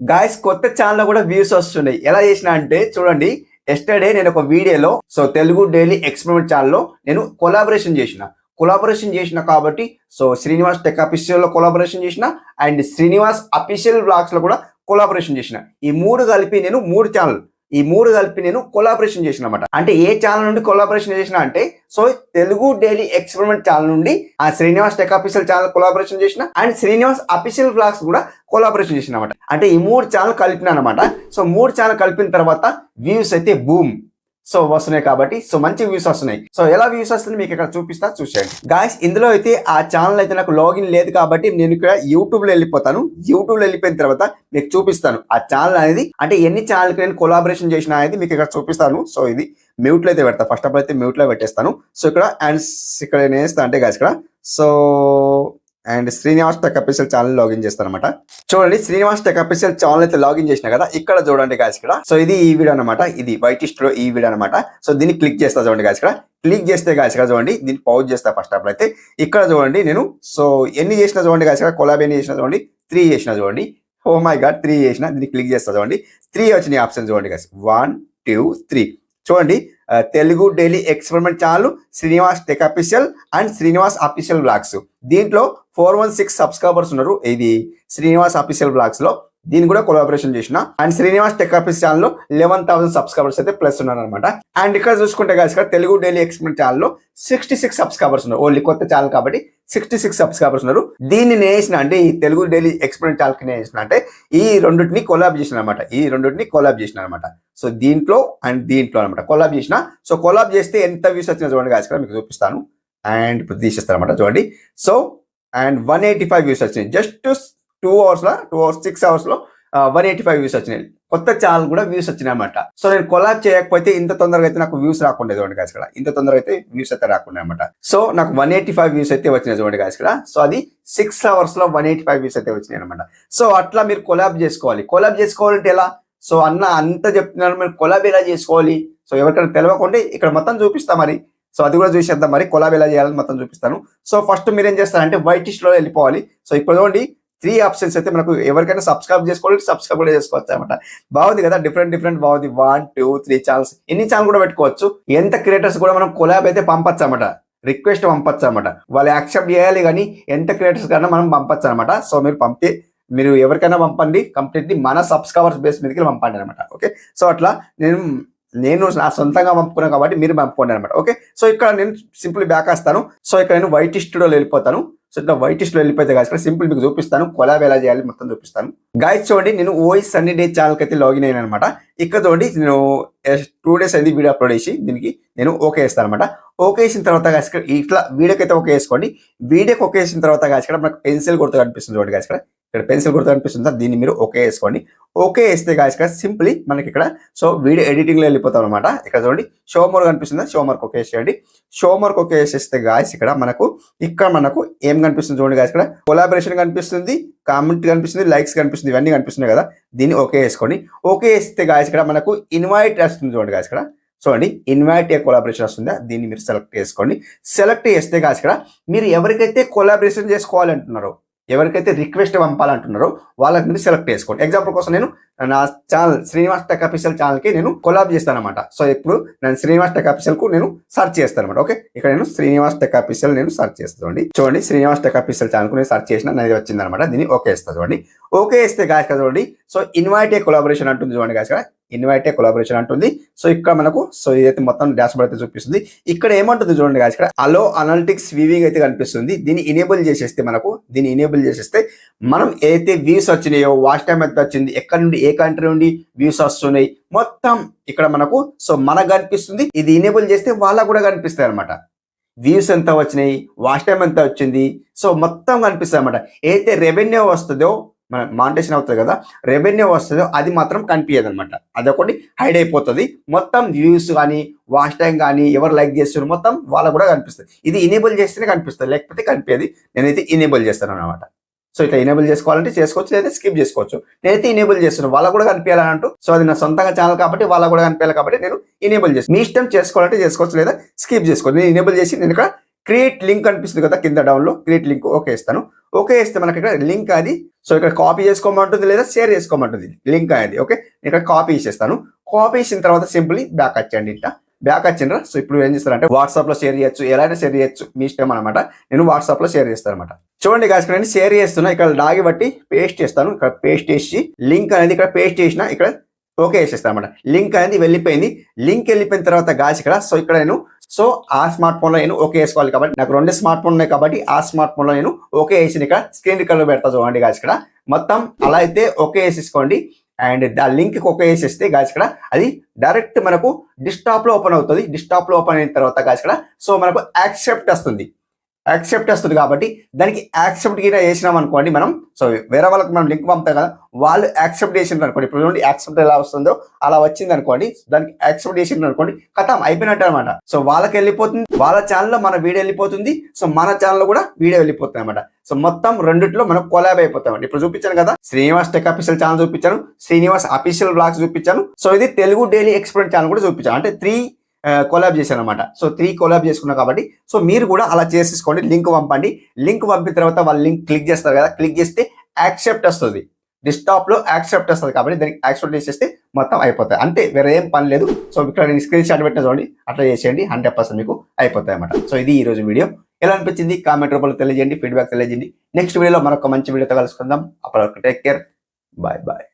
Guys కొత్త channel లో కూడా వ్యూస్ వస్తున్నాయి. ఎలా చేసినా అంటే చూడండి, ఎస్టర్డే నేను ఒక వీడియోలో తెలుగు డైలీ ఎక్స్పెరిమెంట్ ఛానల్లో నేను కొలాబరేషన్ చేసిన కాబట్టి శ్రీనివాస్ టెక్ అఫీషియల్ లో కొలాబరేషన్ చేసిన అండ్ శ్రీనివాస్ అఫీషియల్ బ్లాగ్స్ లో కూడా కొలాబరేషన్ చేసిన. ఈ మూడు కలిపి నేను కొలాబరేషన్ చేసిన అనమాట. అంటే ఏ ఛానల్ నుండి కొలాబరేషన్ చేసిన అంటే తెలుగు డైలీ ఎక్స్పెరిమెంట్ ఛానల్ నుండి ఆ Srinivas tech official channel collaboration చేసిన అండ్ శ్రీనివాస్ అఫీషియల్ బ్లాగ్స్ కూడా కొలాబరేషన్ చేసిన అనమాట. అంటే ఈ మూడు ఛానల్ కలిపిన అనమాట. మూడు ఛానల్ కలిపిన తర్వాత వ్యూస్ అయితే బూమ్ వస్తున్నాయి కాబట్టి మంచి వ్యూస్ వస్తున్నాయి. ఎలా వ్యూస్ వస్తుంది మీకు ఇక్కడ చూపిస్తా, చూసేయండి గాయస్. ఇందులో అయితే ఆ ఛానల్ అయితే నాకు లాగిన్ లేదు కాబట్టి నేను ఇక్కడ యూట్యూబ్ లో వెళ్ళిపోతాను. యూట్యూబ్ లో వెళ్ళిపోయిన తర్వాత మీకు చూపిస్తాను ఆ ఛానల్ అనేది, అంటే ఎన్ని ఛానల్ కి నేను కొలాబరేషన్ చేసిన అనేది మీకు ఇక్కడ చూపిస్తాను. ఇది మ్యూట్ లో అయితే పెడతా. ఫస్ట్ ఆఫ్ ఆల్ అయితే మ్యూట్ లో పెట్టేస్తాను. ఇక్కడ అండ్ ఇక్కడ నేను వేస్తా అంటే గాయస్ ఇక్కడ and Srinivas tech official channel login చేస్తాను అనమాట. చూడండి, శ్రీనివాస్ టెక్ అఫీషియల్ ఛానల్ అయితే లాగిన్ చేసిన కదా. ఇక్కడ చూడండి గాయస్ ఇక్కడ ఇది ఈ వీడియో అనమాట. ఇది వైటిస్ట్ లో ఈ వీడియో అనమాట. దీన్ని క్లిక్ చేస్తా చూడండి గాయస్ ఇక్కడ. క్లిక్ చేస్తే గాయస్ ఇక్కడ చూడండి, దీన్ని పౌజ్ చేస్తా. ఫస్ట్ ఆఫ్ అయితే ఇక్కడ చూడండి నేను ఎన్ని చేసిన చూడండి గాయస్ ఇక్కడ. కొలాబ్ ఎన్ని చేసిన చూడండి, 3 చేసిన చూడండి. ఓ మై గాడ్, 3 చేసిన. దీన్ని క్లిక్ చేస్తా చూడండి, 3 వచ్చినాయి ఆప్షన్ చూడండి గాయస్. 1 2 3 చూడండి. Telugu daily experiment channel, Srinivas tech official and Srinivas official blogs. దీంట్లో 416 సబ్స్క్రైబర్స్ ఉన్నారు. ఇది శ్రీనివాస్ అఫీషియల్ బ్లాగ్స్ లో దీన్ని కూడా కొలాబరేషన్ చేసిన. And Srinivas tech official channel లో 11,000 సబ్స్క్రైబర్స్ అయితే ప్లస్ ఉన్నారు అనమాట. అండ్ ఇక్కడ చూసుకుంటే guys Telugu daily experiment channel లో 66 సబ్స్క్రైబర్స్ ఉన్నారు. ఓన్లీ కొత్త ఛానల్ కాబట్టి 66 సబ్స్క్రైబర్స్ ఉన్నారు. దీన్ని నేను వేసిన అంటే ఈ తెలుగు డైలీ ఎక్స్పెరిమెంట్ ఛానల్ కి నేను వేసిన అంటే ఈ రెండింటిని కొలాబ్ చేసిన అనమాట. దీంట్లో అండ్ దీంట్లో అనమాట కొలాబ్ చేసిన. కొలాబ్ చేస్తే ఎంత వ్యూస్ వచ్చినా చూడండి గాయస్ ఇక్కడ మీకు చూపిస్తాను. అండ్ ఇప్పుడు తీసేస్తాను అనమాట చూడండి. అండ్ 185 వ్యూస్ వచ్చినాయి. జస్ట్ 2 అవర్స్ 6 అవర్స్ లో 185 వ్యూస్ వచ్చినాయి. కొత్త ఛానల్ కూడా వ్యూస్ వచ్చినాయి అనమాట. నేను కొలాబ్ చేయకపోతే ఇంత తొందరగా అయితే నాకు వ్యూస్ రాకుండా చూడండి గాయస్ ఇక్కడ. ఇంత తొందరగా అయితే వ్యూస్ అయితే రాకుండా అనమాట. నాకు 185 వ్యూస్ అయితే వచ్చినాయి చూడండి గాయస్ ఇక్కడ. అది 6 అవర్స్ లో 185 వ్యూస్ అయితే వచ్చినాయి అనమాట. అట్లా మీరు కొలాబ్ చేసుకోవాలంటే ఎలా? అన్న అంత చెప్తున్నాను, మీరు కొలాబ్ ఎలా చేసుకోవాలి? ఎవరికైనా తెలియకుండా ఇక్కడ మొత్తం చూపిస్తా మరి. అది కూడా చూసేద్దాం మరి. కొలాబ్ ఎలా చేయాలని మొత్తం చూపిస్తాను. ఫస్ట్ మీరు ఏం చేస్తారంటే వైటిస్ట్ లో వెళ్ళిపోవాలి. ఇప్పుడు చూడండి 3 ఆప్షన్స్ అయితే మనకు. ఎవరికైనా సబ్స్క్రైబ్ కూడా చేసుకోవచ్చు అనమాట. బాగుంది కదా, డిఫరెంట్ బాగుంది. 1 2 3 ఛానల్స్, ఎన్ని ఛానల్ కూడా పెట్టుకోవచ్చు. ఎంత క్రియేటర్స్ కూడా మనం కొలాబ్ అయితే పంపచ్చు అనమాట. రిక్వెస్ట్ పంపచ్చు అనమాట. వాళ్ళు యాక్సెప్ట్ చేయాలి కానీ ఎంత క్రియేటర్స్ కన్నా మనం పంపచ్చు అనమాట. మీరు ఎవరికైనా పంపండి, కంప్లీట్లీ మన సబ్స్క్రైబర్స్ బేస్ మీదకి పంపండి అనమాట. ఓకే, అట్లా నేను నా సొంతంగా పంపుకున్నాను కాబట్టి మీరు పంపుకోండి అనమాట. ఓకే, ఇక్కడ నేను సింపుల్ బ్యాక్ వస్తాను. ఇక్కడ నేను వైటిస్ట్లో వెళ్ళిపోతాను. ఇట్లా వైటిస్ట్లో వెళ్ళిపోతే గాయస్ ఇక్కడ సింపుల్ మీకు చూపిస్తాను. కొలాబ్ ఎలా చేయాలి మొత్తం చూపిస్తాను. గాయస్ చూడండి, నేను ఓఎస్ సన్నీ డే ఛానల్కి అయితే లాగిన్ అయ్యాను అనమాట. ఇక్కడ చూడండి, నేను 2 డేస్ అయింది వీడియో అప్లోడ్ చేసి. దీనికి నేను ఓకే వేస్తాను అనమాట. ఓకే వేసిన తర్వాత గాయస్ ఇట్లా వీడియోకి అయితే ఓకే వేసుకోండి. వీడియోకి ఓకే వేసిన తర్వాత గాయస్ ఇక్కడ మనకు పెన్సిల్ గుర్తు కనిపిస్తుంది చూడండి గాయస్ ఇక్కడ పెన్సిల్ గుర్తు కనిపిస్తుందా, దీన్ని మీరు ఓకే వేసుకోండి. ఓకే వేస్తే గాయస్ ఇక్కడ సింప్లీ మనకి ఇక్కడ వీడియో ఎడిటింగ్ లో వెళ్ళిపోతాం అనమాట. ఇక్కడ చూడండి షో మోర్ కనిపిస్తుందా, షో మార్క్ ఓకే వేసేయండి. షో మార్క్ ఓకే వేసేస్తే గాయస్ ఇక్కడ మనకు ఏం కనిపిస్తుంది చూడండి గాయస్ ఇక్కడ కొలాబరేషన్ కనిపిస్తుంది, కామెంట్ కనిపిస్తుంది, లైక్స్ కనిపిస్తుంది, ఇవన్నీ కనిపిస్తున్నాయి కదా. దీన్ని ఓకే వేసుకోండి. ఓకే వేస్తే గాయస్ ఇక్కడ మనకు ఇన్వైట్ వస్తుంది చూడండి గాయస్ ఇక్కడ. చూడండి, ఇన్వైట్ ఏ కొలాబరేషన్ వస్తుందా, దీన్ని మీరు సెలెక్ట్ చేసుకోండి. సెలెక్ట్ చేస్తే గాయస్ ఇక్కడ మీరు ఎవరికైతే కొలాబరేషన్ చేసుకోవాలంటున్నారో, ఎవరికైతే రిక్వెస్ట్ పంపాలంటున్నారో వాళ్ళకి మీరు సెలెక్ట్ చేసుకోండి. ఎగ్జాంపుల్ కోసం నేను నా ఛానల్ శ్రీనివాస్ టెక్ అఫీషియల్ ఛానల్కి నేను కొలాబ్ చేస్తాను అనమాట. ఇప్పుడు నేను శ్రీనివాస్ టెక్ అఫీషియల్ కు నేను సర్చ్ చేస్తాను అనమాట. ఓకే, ఇక్కడ నేను శ్రీనివాస్ టెక్ అఫీషియల్ నేను సర్చ్ చేస్తాను. చూడండి, శ్రీనివాస్ టెక్ అఫీషియల్ ఛానల్ కు నేను సర్చ్ చేసిన అనేది వచ్చింది అనమాట. దీన్ని ఓకే ఇస్తాను చూడండి. ఓకే ఇస్తే గాయస్ చూడండి, ఇన్వైట్ ఏ కొలాబరేషన్ అంటుంది చూడండి గాయస్. ఇన్వైట్ ఏ కొలాబరేషన్ అంటుంది. ఇక్కడ మనకు ఇదైతే మొత్తం డాష్ బోర్డ్ అయితే చూపిస్తుంది. ఇక్కడ ఏమంటుంది చూడండి గాయస్ ఇక్కడ అలో అనలిటిక్స్ వీవింగ్ అయితే కనిపిస్తుంది. దీన్ని ఇనేబుల్ చేసేస్తే మనం ఏదైతే వ్యూస్ వచ్చినాయో, వాచ్ టైం ఎంత వచ్చింది, ఎక్కడ నుండి ఏ కంట్రీ నుండి వ్యూస్ వస్తున్నాయి మొత్తం ఇక్కడ మనకు మనకు కనిపిస్తుంది. ఇది ఇనేబుల్ చేస్తే వాళ్ళకు కూడా కనిపిస్తాయి అనమాట. వ్యూస్ ఎంత వచ్చినాయి, వాచ్ టైం ఎంత వచ్చింది, మొత్తం కనిపిస్తుంది అనమాట. ఏదైతే రెవెన్యూ వస్తుందో, మన మానిటేషన్ అవుతుంది కదా, రెవెన్యూ వస్తుందో అది మాత్రం కనిపించదు అనమాట. అదొకటి హైడ్ అయిపోతుంది. మొత్తం వ్యూస్ కానీ వాచ్ టైం కానీ ఎవరు లైక్ చేస్తున్నారు మొత్తం వాళ్ళకు కూడా కనిపిస్తుంది. ఇది ఇనేబుల్ చేస్తేనే కనిపిస్తుంది, లేకపోతే కనిపించదు. నేనైతే ఇనేబుల్ చేస్తాను అనమాట. ఇట్లా ఇనేబుల్ చేసుకోవాలంటే చేసుకోవచ్చు, లేదా స్కిప్ చేసుకోవచ్చు. నేనైతే ఇనేబుల్ చేస్తున్నాను, వాళ్ళకు కూడా కనిపించాలని అంటూ. అది నా సొంతంగా ఛానల్ కాబట్టి వాళ్ళకు కూడా కనిపించాలి కాబట్టి నేను ఇనేబుల్ చేస్తాను. మీ ఇష్టం చేసుకోవాలంటే చేసుకోవచ్చు, లేదా స్కిప్ చేసుకోవచ్చు. నేను ఇనేబుల్ చేసి నేను ఇక్కడ క్రియేట్ లింక్ అనిపిస్తుంది కదా కింద డౌన్లో, క్రియేట్ లింక్ ఓకే ఇస్తాను. ఓకే ఇస్తే మనకి ఇక్కడ లింక్ అది సో ఇక్కడ కాపీ చేసుకోమంటుంది లేదా షేర్ చేసుకోమంటుంది లింక్ అనేది. ఓకే ఇక్కడ కాపీ చేసేస్తాను. కాపీ చేసిన తర్వాత సింపుల్లీ బ్యాక్ వచ్చండి. ఇట్లా బ్యాక్ వచ్చిండ్రా. సో ఇప్పుడు ఏం చేస్తారంటే వాట్సాప్లో షేర్ చేయొచ్చు, ఎలా అయినా షేర్ చేయొచ్చు, మీ ఇష్టం అనమాట. నేను వాట్సాప్లో షేర్ చేస్తాను అనమాట. చూడండి గాయస్ నేను షేర్ చేస్తున్నా, ఇక్కడ డాగి బట్టి పేస్ట్ చేస్తాను. ఇక్కడ పేస్ట్ చేసి లింక్ అనేది ఇక్కడ పేస్ట్ చేసిన ఇక్కడ ఓకే వేసేస్తాను అనమాట. లింక్ అనేది వెళ్ళిపోయింది. లింక్ వెళ్ళిపోయిన తర్వాత గాయస్ ఇక్కడ సో ఇక్కడ నేను సో ఆ స్మార్ట్ ఫోన్లో నేను ఓకే వేసుకోవాలి కాబట్టి నాకు 2 స్మార్ట్ ఫోన్ ఉన్నాయి కాబట్టి ఆ స్మార్ట్ ఫోన్లో నేను ఓకే వేసి ఇక్కడ స్క్రీన్ రికార్డులో పెడతా చూడండి గాయస్ ఇక్కడ మొత్తం అలా అయితే ఓకే వేసేసుకోండి. అండ్ ఆ లింక్ ఓకే వేసేస్తే గాయస్ ఇక్కడ అది డైరెక్ట్ మనకు డెస్క్టాప్లో ఓపెన్ అవుతుంది. డెస్క్టాప్లో ఓపెన్ అయిన తర్వాత గాయస్ ఇక్కడ సో మనకు యాక్సెప్ట్ వస్తుంది కాబట్టి దానికి యాక్సెప్ట్ గిన చేసినాం అనుకోండి మనం. సో వేరే వాళ్ళకి మనం లింక్ పంపుతాం కదా, వాళ్ళు యాక్సెప్ట్ చేసిండ్రు అనుకోండి. ఇప్పుడు నుండి యాక్సెప్ట్ ఎలా వస్తుందో అలా వచ్చింది అనుకోండి, దానికి యాక్సెప్ట్ చేసిండ్రు అనుకోండి, కథం అయిపోయినట్టు అనమాట. సో వాళ్ళకి వెళ్ళిపోతుంది, వాళ్ళ ఛానల్లో మన వీడియో వెళ్ళిపోతుంది, సో మన ఛానల్లో కూడా వీడియో వెళ్ళిపోతుంది అనమాట. సో మొత్తం రెండిట్లో మనం కొలాబ్ అయిపోతామండి. ఇప్పుడు చూపించాను కదా శ్రీనివాస్ టెక్ అఫీషియల్ ఛానల్ చూపించాను, శ్రీనివాస్ అఫీషియల్ బ్లాగ్స్ చూపించాను. సో ఇది తెలుగు డైలీ ఎక్స్పీరియన్స్ ఛానల్ కూడా చూపించాను. అంటే 3 కొలాబ్ చేశాను అనమాట. సో 3 కొలాబ్ చేసుకున్నా కాబట్టి సో మీరు కూడా అలా చేసేసుకోండి. లింక్ పంపండి. లింక్ పంపిన తర్వాత వాళ్ళు లింక్ క్లిక్ చేస్తారు కదా, క్లిక్ చేస్తే యాక్సెప్ట్ వస్తుంది, డెస్క్టాప్లో యాక్సెప్ట్ వస్తుంది కాబట్టి దానికి యాక్సెప్ట్ చేసేస్తే మొత్తం అయిపోతాయి. అంటే వేరే ఏం పని లేదు. సో ఇక్కడ నేను స్క్రీన్ షాట్ పెట్టిన చూడండి, అట్లా చేసేయండి, 100% మీకు అయిపోతాయి అనమాట. సో ఇది ఈ రోజు వీడియో. ఎలా అనిపించింది కామెంట్ రూపంలో తెలియజేయండి, ఫీడ్బ్యాక్ తెలియజేయండి. నెక్స్ట్ వీడియోలో మరొక మంచి వీడియోతో కలుసుకుందాం. అప్పటి వరకు టేక్ కేర్, బాయ్ బాయ్.